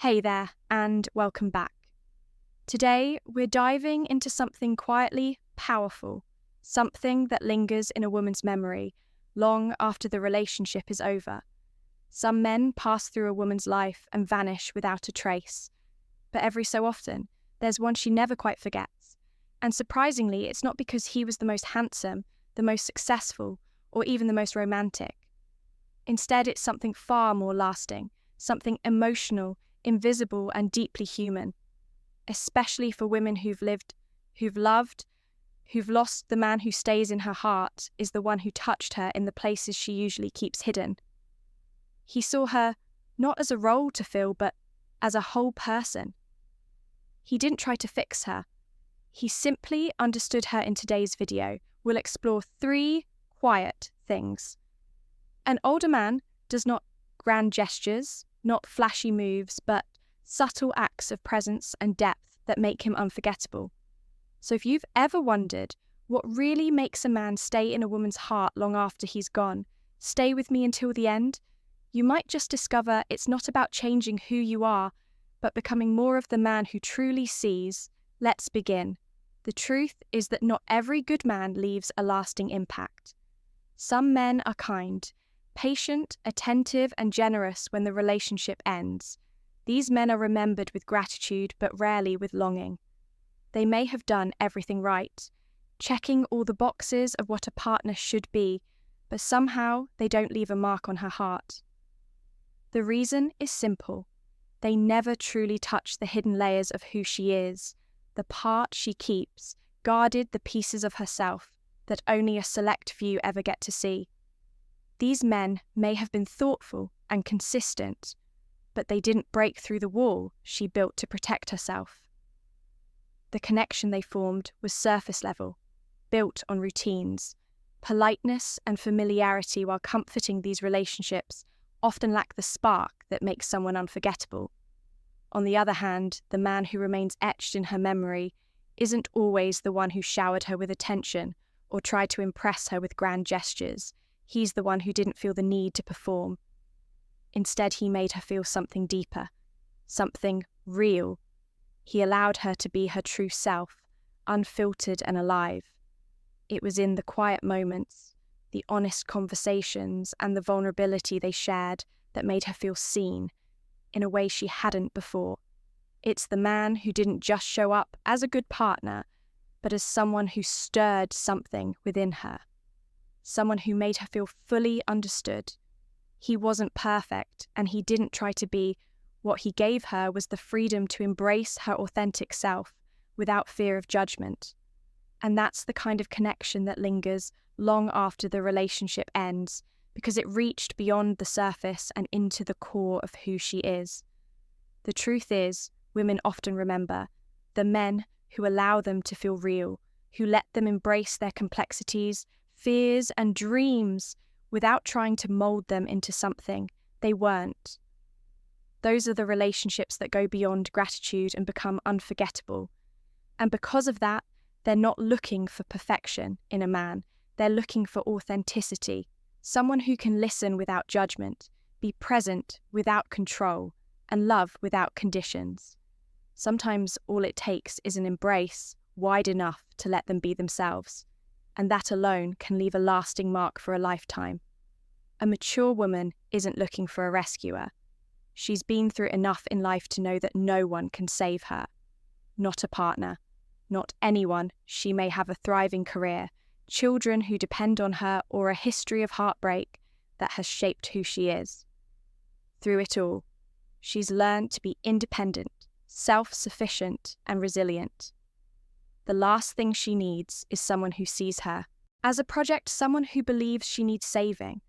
Hey there, and welcome back. Today, we're diving into something quietly powerful, something that lingers in a woman's memory long after the relationship is over. Some men pass through a woman's life and vanish without a trace, but every so often, there's one she never quite forgets. And surprisingly, it's not because he was the most handsome, the most successful, or even the most romantic. Instead, it's something far more lasting, something emotional, invisible, and deeply human, especially for women who've lived, who've loved, who've lost. The man who stays in her heart is the one who touched her in the places she usually keeps hidden. He saw her not as a role to fill, but as a whole person. He didn't try to fix her. He simply understood her. In today's video, we'll explore 3 quiet things. An older man does not grand gestures, not flashy moves, but subtle acts of presence and depth that make him unforgettable. So if you've ever wondered what really makes a man stay in a woman's heart long after he's gone, stay with me until the end. You might just discover it's not about changing who you are, but becoming more of the man who truly sees. Let's begin. The truth is that not every good man leaves a lasting impact. Some men are kind, patient, attentive, and generous when the relationship ends. These men are remembered with gratitude, but rarely with longing. They may have done everything right, checking all the boxes of what a partner should be, but somehow they don't leave a mark on her heart. The reason is simple. They never truly touch the hidden layers of who she is, the part she keeps, guarded the pieces of herself that only a select few ever get to see. These men may have been thoughtful and consistent, but they didn't break through the wall she built to protect herself. The connection they formed was surface level, built on routines. Politeness and familiarity, while comforting, these relationships often lack the spark that makes someone unforgettable. On the other hand, the man who remains etched in her memory isn't always the one who showered her with attention or tried to impress her with grand gestures. He's the one who didn't feel the need to perform. Instead, he made her feel something deeper, something real. He allowed her to be her true self, unfiltered and alive. It was in the quiet moments, the honest conversations, and the vulnerability they shared that made her feel seen in a way she hadn't before. It's the man who didn't just show up as a good partner, but as someone who stirred something within her. Someone who made her feel fully understood. He wasn't perfect, and he didn't try to be. What he gave her was the freedom to embrace her authentic self without fear of judgment. And that's the kind of connection that lingers long after the relationship ends, because it reached beyond the surface and into the core of who she is. The truth is, women often remember the men who allow them to feel real, who let them embrace their complexities, fears, and dreams without trying to mold them into something they weren't. Those are the relationships that go beyond gratitude and become unforgettable. And because of that, they're not looking for perfection in a man. They're looking for authenticity, someone who can listen without judgment, be present without control, and love without conditions. Sometimes all it takes is an embrace wide enough to let them be themselves, and that alone can leave a lasting mark for a lifetime. A mature woman isn't looking for a rescuer. She's been through enough in life to know that no one can save her. Not a partner, not anyone. She may have a thriving career, children who depend on her, or a history of heartbreak that has shaped who she is. Through it all, she's learned to be independent, self-sufficient, and resilient. The last thing she needs is someone who sees her as a project, someone who believes she needs saving.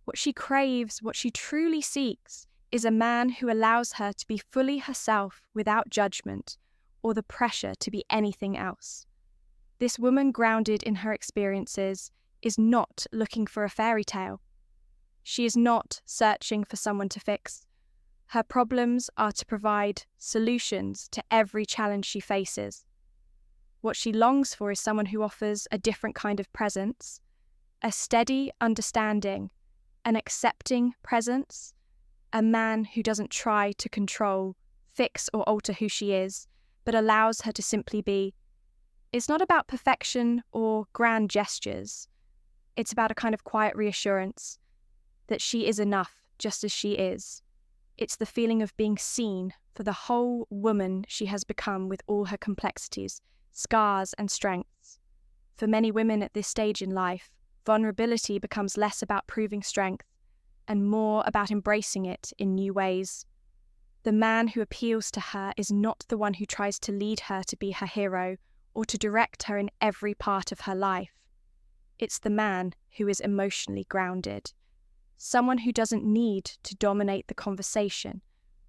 What she craves, what she truly seeks, is a man who allows her to be fully herself without judgment or the pressure to be anything else. This woman, grounded in her experiences, is not looking for a fairy tale. She is not searching for someone to fix. Her problems are to provide solutions to every challenge she faces. What she longs for is someone who offers a different kind of presence, a steady understanding, an accepting presence, a man who doesn't try to control, fix, or alter who she is, but allows her to simply be. It's not about perfection or grand gestures. It's about a kind of quiet reassurance that she is enough just as she is. It's the feeling of being seen for the whole woman she has become with all her complexities, scars, and strengths. For many women at this stage in life, vulnerability becomes less about proving strength and more about embracing it in new ways. The man who appeals to her is not the one who tries to lead her to be her hero or to direct her in every part of her life. It's the man who is emotionally grounded. Someone who doesn't need to dominate the conversation,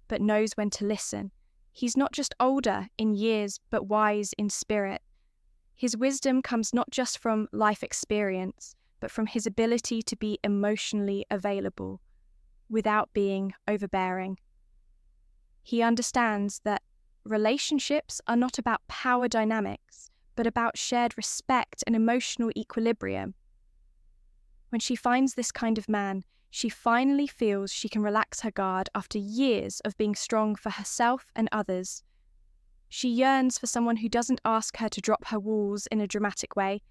but knows when to listen. He's not just older in years, but wise in spirit. His wisdom comes not just from life experience, but from his ability to be emotionally available, without being overbearing. He understands that relationships are not about power dynamics, but about shared respect and emotional equilibrium. When she finds this kind of man, she finally feels she can relax her guard after years of being strong for herself and others. She yearns for someone who doesn't ask her to drop her walls in a dramatic way,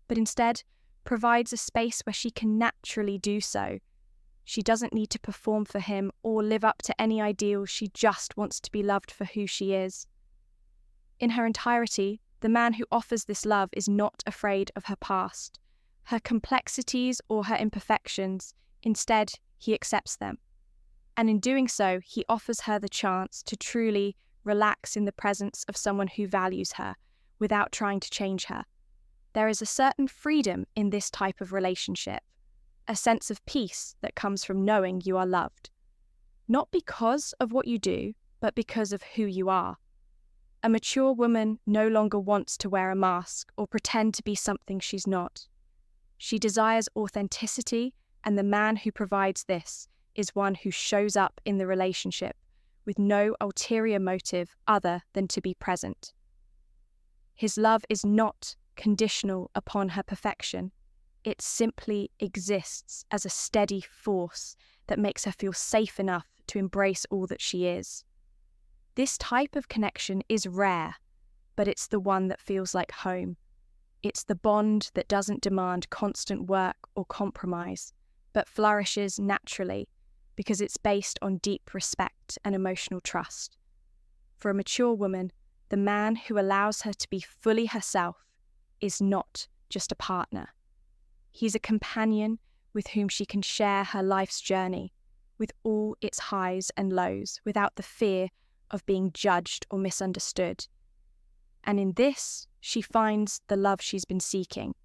but instead provides a space where she can naturally do so. She doesn't need to perform for him or live up to any ideal. She just wants to be loved for who she is. In her entirety, the man who offers this love is not afraid of her past, her complexities or her imperfections. Instead, he accepts them. And in doing so, he offers her the chance to truly relax in the presence of someone who values her, without trying to change her. There is a certain freedom in this type of relationship, a sense of peace that comes from knowing you are loved. Not because of what you do, but because of who you are. A mature woman no longer wants to wear a mask or pretend to be something she's not. She desires authenticity, and the man who provides this is one who shows up in the relationship with no ulterior motive other than to be present. His love is not conditional upon her perfection. It simply exists as a steady force that makes her feel safe enough to embrace all that she is. This type of connection is rare, but it's the one that feels like home. It's the bond that doesn't demand constant work or compromise, but flourishes naturally because it's based on deep respect and emotional trust. For a mature woman, the man who allows her to be fully herself is not just a partner. He's a companion with whom she can share her life's journey, with all its highs and lows, without the fear of being judged or misunderstood. And in this, she finds the love she's been seeking.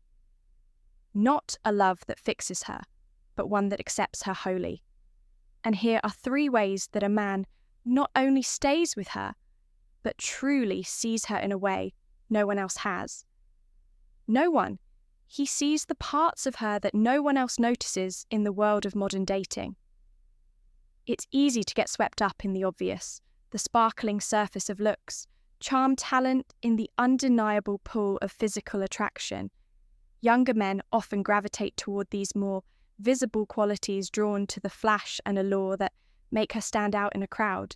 Not a love that fixes her, but one that accepts her wholly. And here are 3 ways that a man not only stays with her, but truly sees her in a way no one else has. No one. He sees the parts of her that no one else notices in the world of modern dating. It's easy to get swept up in the obvious, the sparkling surface of looks, charm, talent in the undeniable pull of physical attraction. Younger men often gravitate toward these more visible qualities, drawn to the flash and allure that make her stand out in a crowd.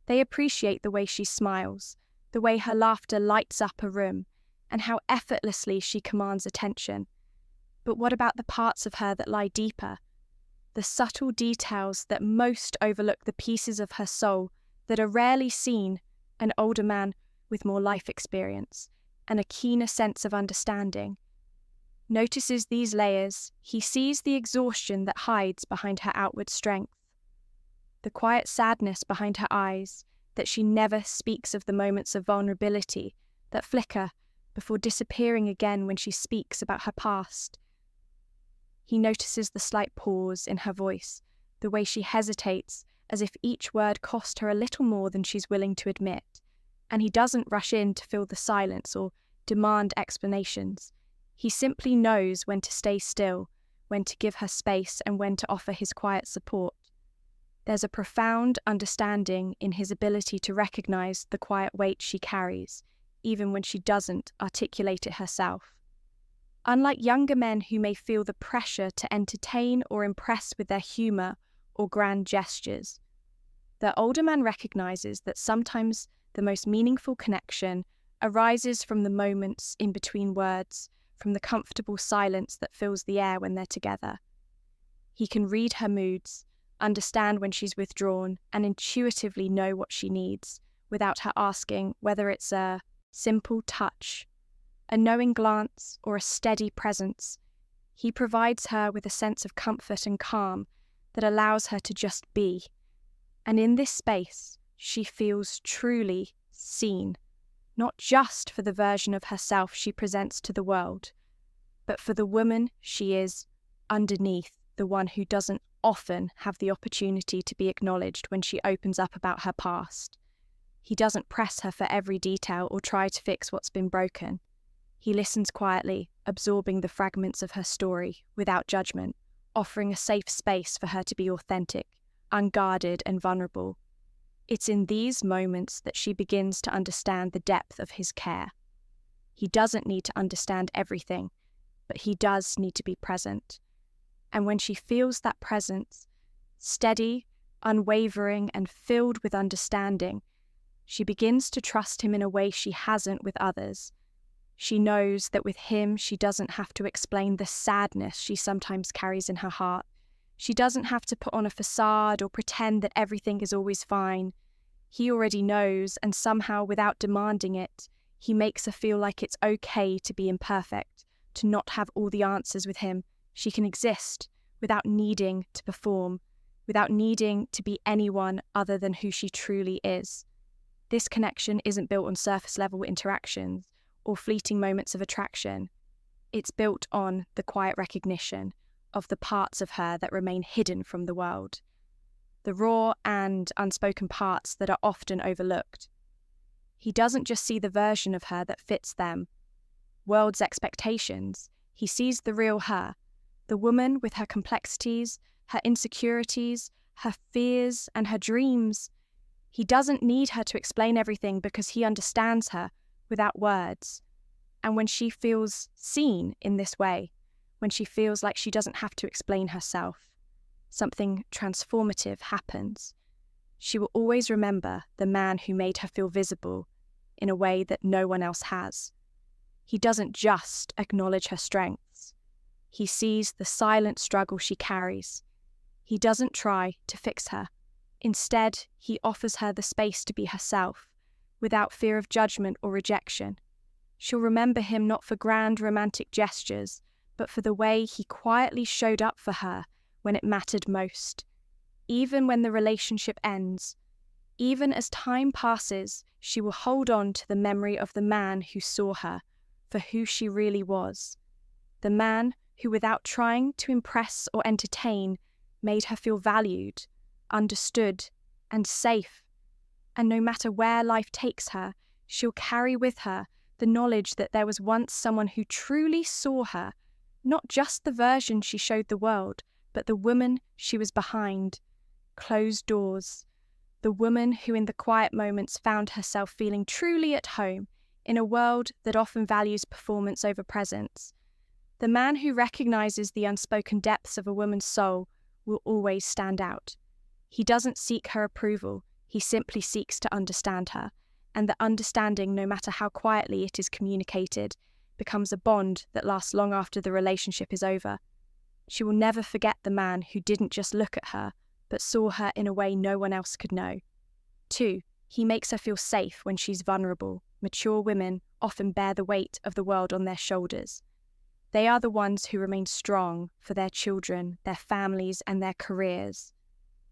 They appreciate the way she smiles, the way her laughter lights up a room, and how effortlessly she commands attention. But what about the parts of her that lie deeper? The subtle details that most overlook, the pieces of her soul that are rarely seen. An older man with more life experience and a keener sense of understanding notices these layers. He sees the exhaustion that hides behind her outward strength, the quiet sadness behind her eyes, that she never speaks of the moments of vulnerability that flicker before disappearing again when she speaks about her past. He notices the slight pause in her voice, the way she hesitates as if each word cost her a little more than she's willing to admit, and he doesn't rush in to fill the silence or demand explanations. He simply knows when to stay still, when to give her space, and when to offer his quiet support. There's a profound understanding in his ability to recognize the quiet weight she carries, even when she doesn't articulate it herself. Unlike younger men who may feel the pressure to entertain or impress with their humor or grand gestures, The older man recognizes that sometimes the most meaningful connection arises from the moments in between words, from the comfortable silence that fills the air when they're together. He can read her moods, understand when she's withdrawn, and intuitively know what she needs without her asking, whether it's a simple touch, a knowing glance, or a steady presence. He provides her with a sense of comfort and calm that allows her to just be. And in this space, she feels truly seen, not just for the version of herself she presents to the world, but for the woman she is underneath, the one who doesn't often have the opportunity to be acknowledged when she opens up about her past. He doesn't press her for every detail or try to fix what's been broken. He listens quietly, absorbing the fragments of her story without judgment, offering a safe space for her to be authentic, unguarded and vulnerable. It's in these moments that she begins to understand the depth of his care. He doesn't need to understand everything, but he does need to be present. And when she feels that presence, steady, unwavering, and filled with understanding, she begins to trust him in a way she hasn't with others. She knows that with him she doesn't have to explain the sadness she sometimes carries in her heart. She doesn't have to put on a facade or pretend that everything is always fine. He already knows, and somehow, without demanding it, he makes her feel like it's okay to be imperfect, to not have all the answers with him. She can exist without needing to perform, without needing to be anyone other than who she truly is. This connection isn't built on surface-level interactions or fleeting moments of attraction. It's built on the quiet recognition of the parts of her that remain hidden from the world, the raw and unspoken parts that are often overlooked. He doesn't just see the version of her that fits them, world's expectations. He sees the real her, the woman with her complexities, her insecurities, her fears, and her dreams. He doesn't need her to explain everything because he understands her without words. And when she feels seen in this way, when she feels like she doesn't have to explain herself, something transformative happens. She will always remember the man who made her feel visible in a way that no one else has. He doesn't just acknowledge her strengths. He sees the silent struggle she carries. He doesn't try to fix her. Instead, he offers her the space to be herself, without fear of judgment or rejection. She'll remember him not for grand romantic gestures, but for the way he quietly showed up for her when it mattered most. Even when the relationship ends, even as time passes, she will hold on to the memory of the man who saw her for who she really was. The man who, without trying to impress or entertain, made her feel valued, understood, and safe. And no matter where life takes her, she'll carry with her the knowledge that there was once someone who truly saw her, not just the version she showed the world, but the woman she was behind closed doors, the woman who in the quiet moments found herself feeling truly at home in a world that often values performance over presence. The man who recognizes the unspoken depths of a woman's soul will always stand out. He doesn't seek her approval, he simply seeks to understand her, and the understanding, no matter how quietly it is communicated, becomes a bond that lasts long after the relationship is over. She will never forget the man who didn't just look at her, but saw her in a way no one else could know. 2. He makes her feel safe when she's vulnerable. Mature women often bear the weight of the world on their shoulders. They are the ones who remain strong for their children, their families, and their careers.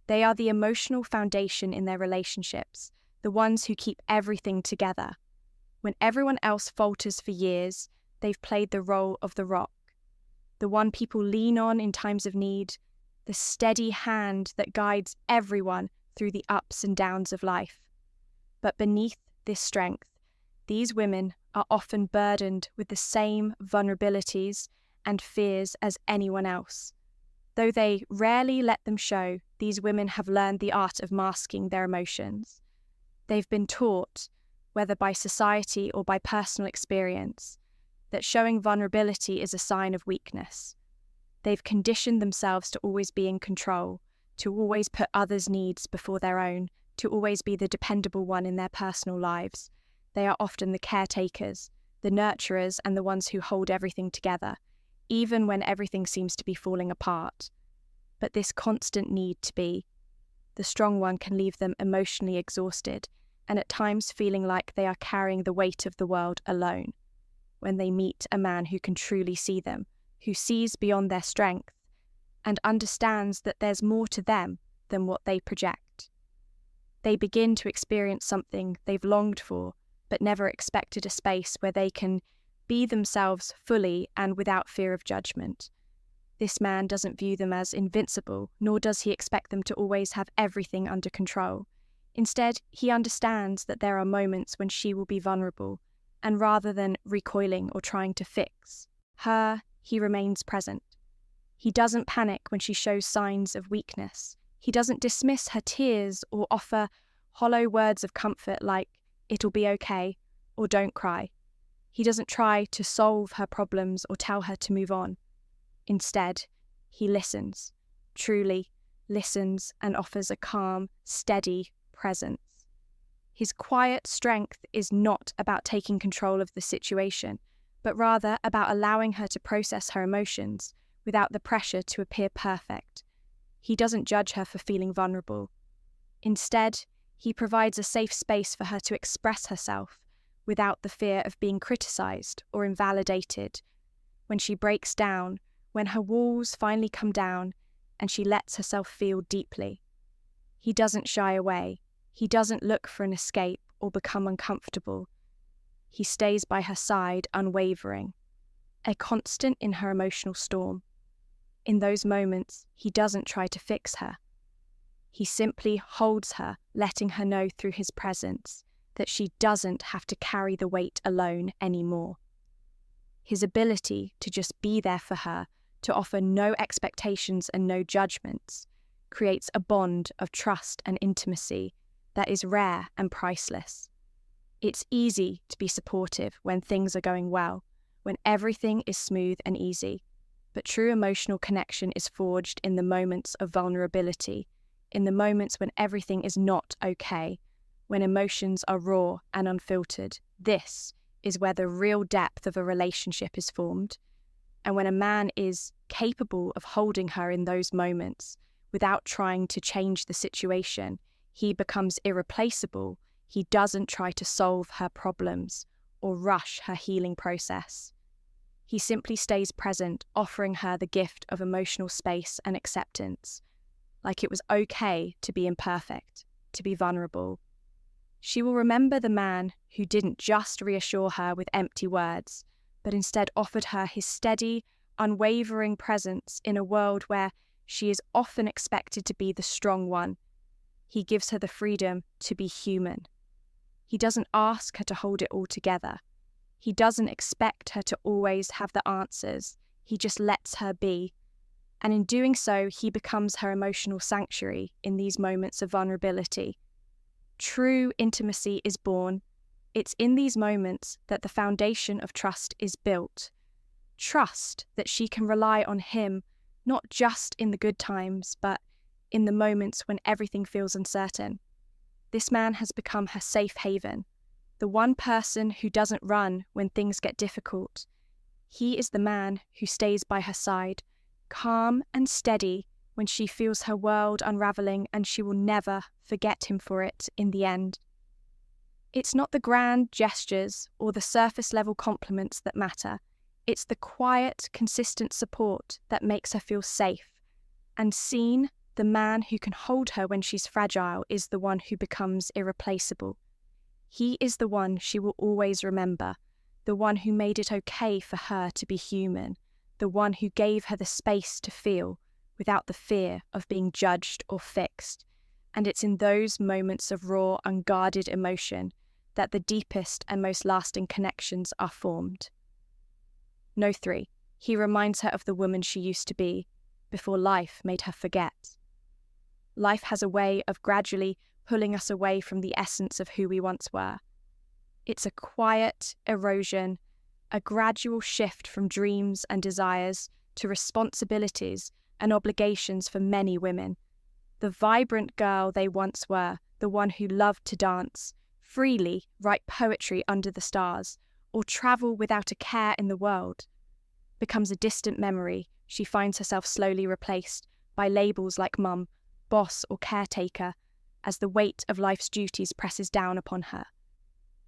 They are the emotional foundation in their relationships, the ones who keep everything together. When everyone else falters for years, they've played the role of the rock, the one people lean on in times of need, the steady hand that guides everyone through the ups and downs of life. But beneath this strength, these women are often burdened with the same vulnerabilities and fears as anyone else. Though they rarely let them show, these women have learned the art of masking their emotions. They've been taught, whether by society or by personal experience, that showing vulnerability is a sign of weakness. They've conditioned themselves to always be in control, to always put others' needs before their own, to always be the dependable one in their personal lives. They are often the caretakers, the nurturers, and the ones who hold everything together, even when everything seems to be falling apart. But this constant need to be the strong one can leave them emotionally exhausted, and at times feeling like they are carrying the weight of the world alone. When they meet a man who can truly see them, who sees beyond their strength, and understands that there's more to them than what they project, they begin to experience something they've longed for, but never expected, a space where they can be themselves fully and without fear of judgment. This man doesn't view them as invincible, nor does he expect them to always have everything under control. Instead, he understands that there are moments when she will be vulnerable, and rather than recoiling or trying to fix her, he remains present. He doesn't panic when she shows signs of weakness. He doesn't dismiss her tears or offer hollow words of comfort like, "It'll be okay," or "Don't cry." He doesn't try to solve her problems or tell her to move on. Instead, he listens, truly listens, and offers a calm, steady presence. His quiet strength is not about taking control of the situation, but rather about allowing her to process her emotions without the pressure to appear perfect. He doesn't judge her for feeling vulnerable. Instead, he provides a safe space for her to express herself without the fear of being criticized or invalidated. When she breaks down, when her walls finally come down and she lets herself feel deeply, he doesn't shy away. He doesn't look for an escape or become uncomfortable. He stays by her side, unwavering, a constant in her emotional storm. In those moments, he doesn't try to fix her. He simply holds her, letting her know through his presence that she doesn't have to carry the weight alone anymore. His ability to just be there for her, to offer no expectations and no judgments, creates a bond of trust and intimacy that is rare and priceless. It's easy to be supportive when things are going well, when everything is smooth and easy, but true emotional connection is forged in the moments of vulnerability, in the moments when everything is not okay, when emotions are raw and unfiltered. This is where the real depth of a relationship is formed, and when a man is capable of holding her in those moments without trying to change the situation, he becomes irreplaceable. He doesn't try to solve her problems or rush her healing process. He simply stays present, offering her the gift of emotional space and acceptance, like it was okay to be imperfect, to be vulnerable. She will remember the man who didn't just reassure her with empty words, but instead offered her his steady, unwavering presence in a world where she is often expected to be the strong one. He gives her the freedom to be human. He doesn't ask her to hold it all together. He doesn't expect her to always have the answers. He just lets her be. And in doing so, he becomes her emotional sanctuary in these moments of vulnerability. True intimacy is born. It's in these moments that the foundation of trust is built. Trust that she can rely on him, not just in the good times, but in the moments when everything feels uncertain. This man has become her safe haven, the one person who doesn't run when things get difficult. He is the man who stays by her side, calm and steady when she feels her world unraveling, and she will never forget him for it in the end. It's not the grand gestures or the surface-level compliments that matter. It's the quiet, consistent support that makes her feel safe and seen. The man who can hold her when she's fragile is the one who becomes irreplaceable. He is the one she will always remember, the one who made it okay for her to be human, the one who gave her the space to feel without the fear of being judged or fixed. And it's in those moments of raw, unguarded emotion that the deepest and most lasting connections are formed. No 3. He reminds her of the woman she used to be before life made her forget. Life has a way of gradually pulling us away from the essence of who we once were. It's a quiet erosion, a gradual shift from dreams and desires to responsibilities and obligations for many women. the vibrant girl they once were, the one who loved to dance, freely write poetry under the stars, or travel without a care in the world, becomes a distant memory. She finds herself slowly replaced by labels like mum, boss, or caretaker, as the weight of life's duties presses down upon her.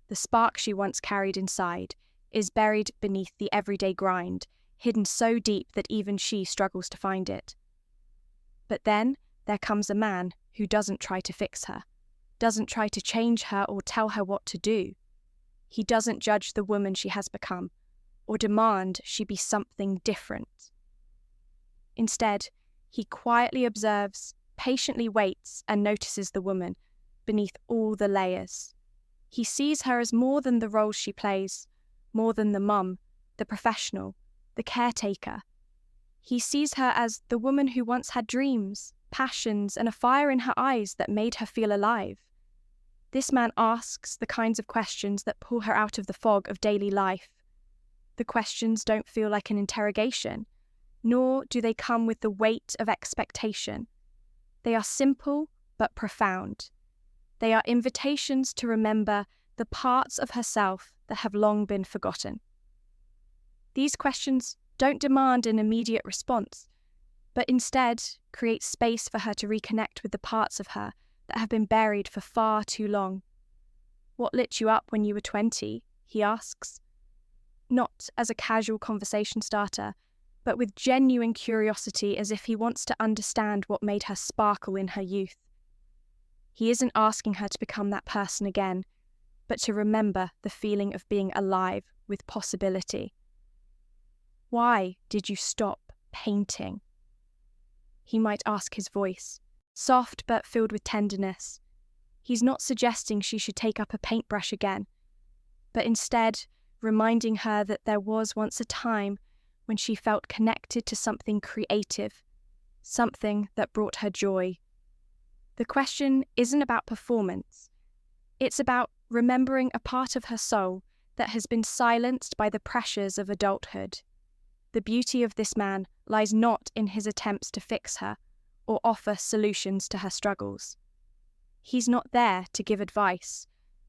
The spark she once carried inside is buried beneath the everyday grind, hidden so deep that even she struggles to find it. But then there comes a man who doesn't try to fix her, doesn't try to change her or tell her what to do. He doesn't judge the woman she has become, or demand she be something different. Instead, he quietly observes, patiently waits, and notices the woman beneath all the layers. He sees her as more than the role she plays, more than the mum, the professional, the caretaker. He sees her as the woman who once had dreams, passions, and a fire in her eyes that made her feel alive. This man asks the kinds of questions that pull her out of the fog of daily life. The questions don't feel like an interrogation, nor do they come with the weight of expectation. They are simple but profound. They are invitations to remember the parts of herself that have long been forgotten. These questions don't demand an immediate response, but instead create space for her to reconnect with the parts of her that have been buried for far too long. "What lit you up when you were 20?" he asks. Not as a casual conversation starter, but with genuine curiosity, as if he wants to understand what made her sparkle in her youth. He isn't asking her to become that person again, but to remember the feeling of being alive with possibility. "Why did you stop painting?" he might ask, his voice, soft but filled with tenderness. He's not suggesting she should take up a paintbrush again, but instead reminding her that there was once a time when she felt connected to something creative, something that brought her joy. The question isn't about performance. It's about remembering a part of her soul that has been silenced by the pressures of adulthood. The beauty of this man lies not in his attempts to fix her or offer solutions to her struggles. He's not there to give advice,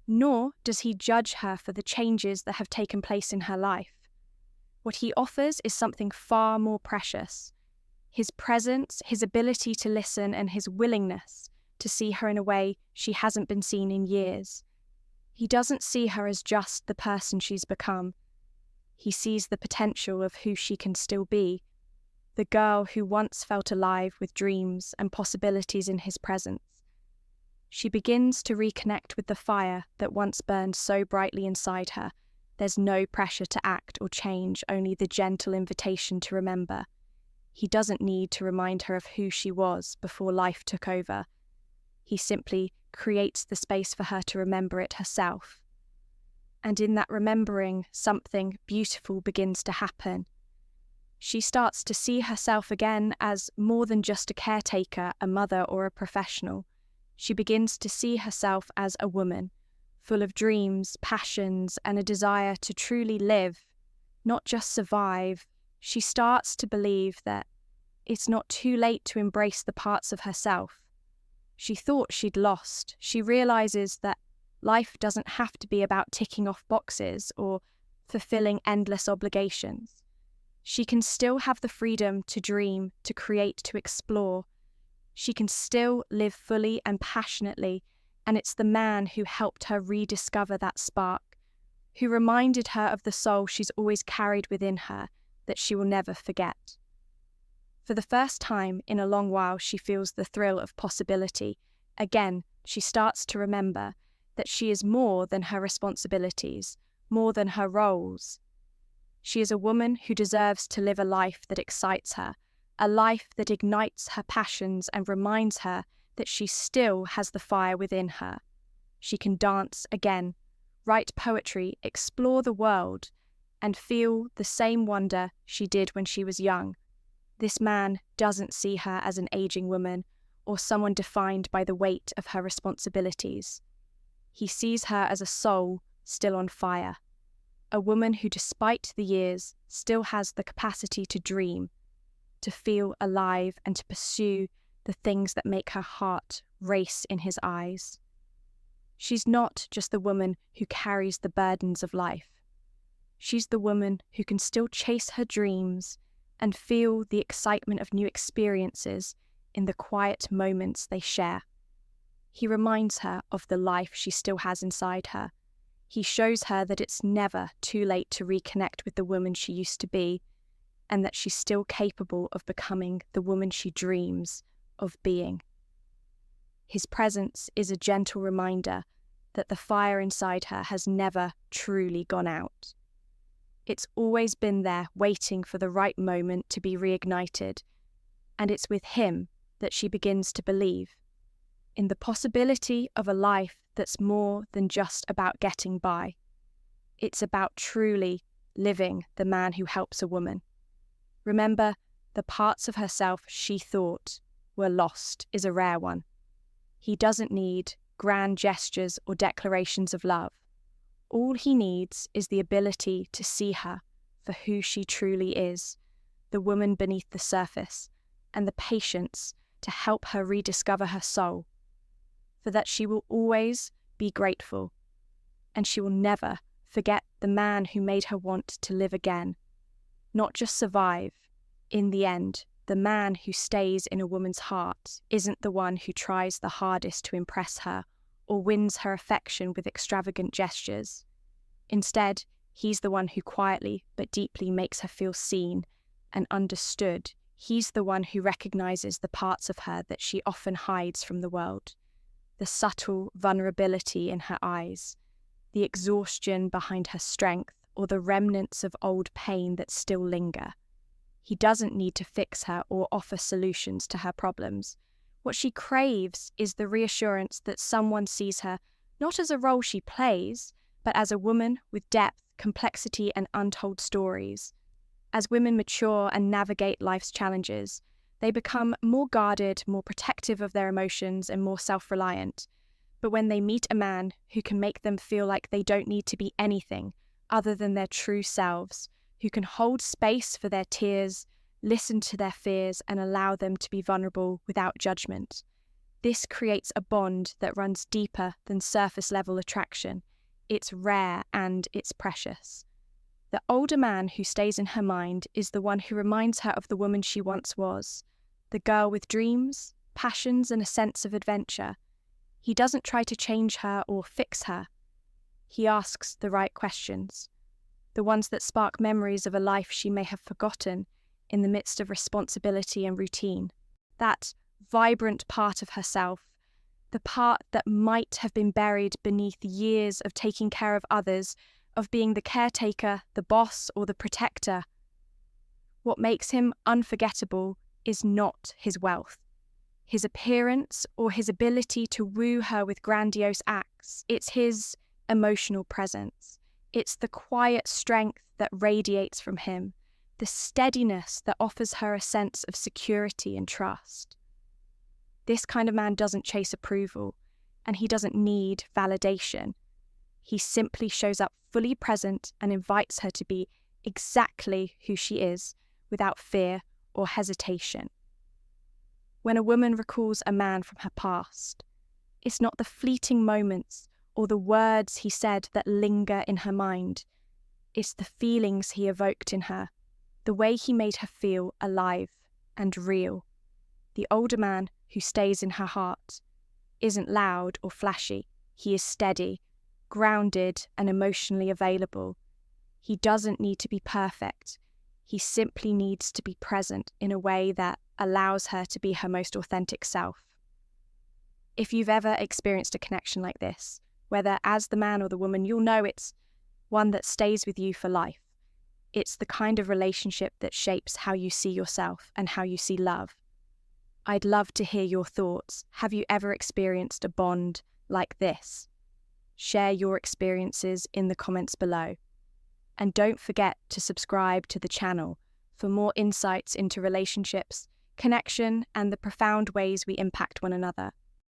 nor does he judge her for the changes that have taken place in her life. What he offers is something far more precious: his presence, his ability to listen, and his willingness to see her in a way she hasn't been seen in years. He doesn't see her as just the person she's become. He sees the potential of who she can still be, the girl who once felt alive with dreams and possibilities in his presence. She begins to reconnect with the fire that once burned so brightly inside her. There's no pressure to act or change, only the gentle invitation to remember. He doesn't need to remind her of who she was before life took over. He simply creates the space for her to remember it herself. And in that remembering, something beautiful begins to happen. She starts to see herself again as more than just a caretaker, a mother, or a professional. She begins to see herself as a woman, full of dreams, passions, and a desire to truly live, not just survive. She starts to believe that it's not too late to embrace the parts of herself she thought she'd lost. She realizes that life doesn't have to be about ticking off boxes or fulfilling endless obligations. She can still have the freedom to dream, to create, to explore. She can still live fully and passionately, and it's the man who helped her rediscover that spark, who reminded her of the soul she's always carried within her that she will never forget. For the first time in a long while, she feels the thrill of possibility. Again, she starts to remember that she is more than her responsibilities, more than her roles. She is a woman who deserves to live a life that excites her, a life that ignites her passions and reminds her that she still has the fire within her. She can dance again, write poetry, explore the world, and feel the same wonder she did when she was young. This man doesn't see her as an aging woman or someone defined by the weight of her responsibilities. He sees her as a soul still on fire, a woman who, despite the years, still has the capacity to dream, to feel alive, and to pursue the things that make her heart race in his eyes. She's not just the woman who carries the burdens of life. She's the woman who can still chase her dreams and feel the excitement of new experiences in the quiet moments they share. He reminds her of the life she still has inside her. He shows her that it's never too late to reconnect with the woman she used to be, and that she's still capable of becoming the woman she dreams of being. His presence is a gentle reminder that the fire inside her has never truly gone out. It's always been there, waiting for the right moment to be reignited, and it's with him that she begins to believe in the possibility of a life that's more than just about getting by. It's about truly living the man who helps a woman. Remember, the parts of herself she thought were lost is a rare one. He doesn't need grand gestures or declarations of love. All he needs is the ability to see her for who she truly is, the woman beneath the surface, and the patience to help her rediscover her soul. For that she will always be grateful, and she will never forget the man who made her want to live again, not just survive. In the end, the man who stays in a woman's heart isn't the one who tries the hardest to impress her or wins her affection with extravagant gestures. Instead, he's the one who quietly but deeply makes her feel seen and understood. He's the one who recognizes the parts of her that she often hides from the world, the subtle vulnerability in her eyes, the exhaustion behind her strength, or the remnants of old pain that still linger. He doesn't need to fix her or offer solutions to her problems. What she craves is the reassurance that someone sees her not as a role she plays, but as a woman with depth, complexity, and untold stories. As women mature and navigate life's challenges, they become more guarded, more protective of their emotions, and more self-reliant. But when they meet a man who can make them feel like they don't need to be anything other than their true selves, who can hold space for their tears, listen to their fears, and allow them to be vulnerable without judgment, this creates a bond that runs deeper than surface-level attraction. It's rare and it's precious. The older man who stays in her mind is the one who reminds her of the woman she once was, the girl with dreams, passions, and a sense of adventure. He doesn't try to change her or fix her. He asks the right questions, the ones that spark memories of a life she may have forgotten in the midst of responsibility and routine. That vibrant part of herself, the part that might have been buried beneath years of taking care of others, of being the caretaker, the boss, or the protector. What makes him unforgettable is not his wealth, his appearance, or his ability to woo her with grandiose acts. It's his emotional presence. It's the quiet strength that radiates from him, the steadiness that offers her a sense of security and trust. This kind of man doesn't chase approval, and he doesn't need validation. He simply shows up fully present and invites her to be exactly who she is, without fear or hesitation. When a woman recalls a man from her past, it's not the fleeting moments or the words he said that linger in her mind. It's the feelings he evoked in her, the way he made her feel alive and real. The older man who stays in her heart isn't loud or flashy. He is steady, grounded, and emotionally available. He doesn't need to be perfect. He simply needs to be present in a way that allows her to be her most authentic self. If you've ever experienced a connection like this, whether as the man or the woman, you'll know it's one that stays with you for life. It's the kind of relationship that shapes how you see yourself and how you see love. I'd love to hear your thoughts. Have you ever experienced a bond like this? Share your experiences in the comments below. And don't forget to subscribe to the channel for more insights into relationships, connection, and the profound ways we impact one another.